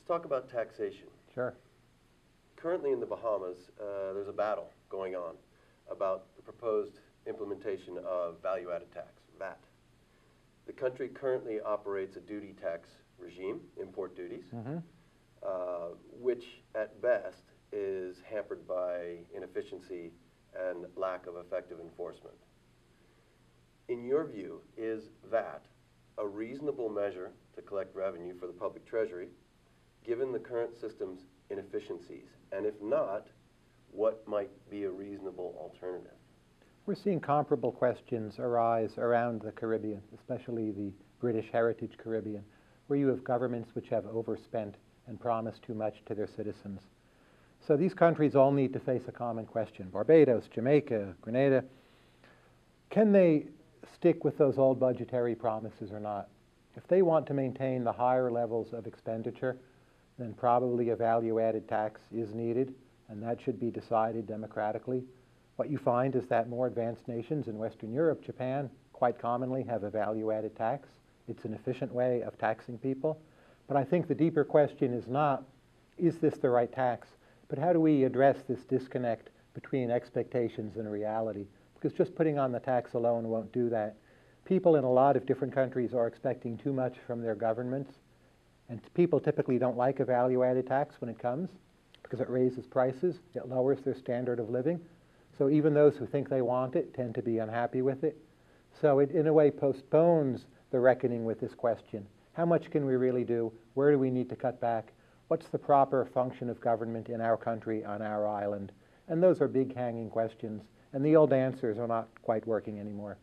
talk about taxation. Sure. Currently in the Bahamas, there's a battle going on about the proposed implementation of value-added tax, VAT. The country currently operates a duty tax regime, import duties, which at best is hampered by inefficiency and lack of effective enforcement. In your view, is VAT a reasonable measure to collect revenue for the public treasury, given the current system's inefficiencies? And if not, what might be a reasonable alternative? We're seeing comparable questions arise around the Caribbean, especially the British Heritage Caribbean, where you have governments which have overspent and promised too much to their citizens. So these countries all need to face a common question. Barbados, Jamaica, Grenada, can they stick with those old budgetary promises or not? If they want to maintain the higher levels of expenditure, then probably a value-added tax is needed, and that should be decided democratically. What you find is that more advanced nations in Western Europe, Japan, quite commonly have a value-added tax. It's an efficient way of taxing people. But I think the deeper question is not, is this the right tax? But how do we address this disconnect between expectations and reality? Because just putting on the tax alone won't do that. People in a lot of different countries are expecting too much from their governments. And people typically don't like a value-added tax when it comes, because it raises prices, it lowers their standard of living. So even those who think they want it tend to be unhappy with it. So it, in a way, postpones the reckoning with this question. How much can we really do? Where do we need to cut back? What's the proper function of government in our country, on our island? And those are big hanging questions, and the old answers are not quite working anymore.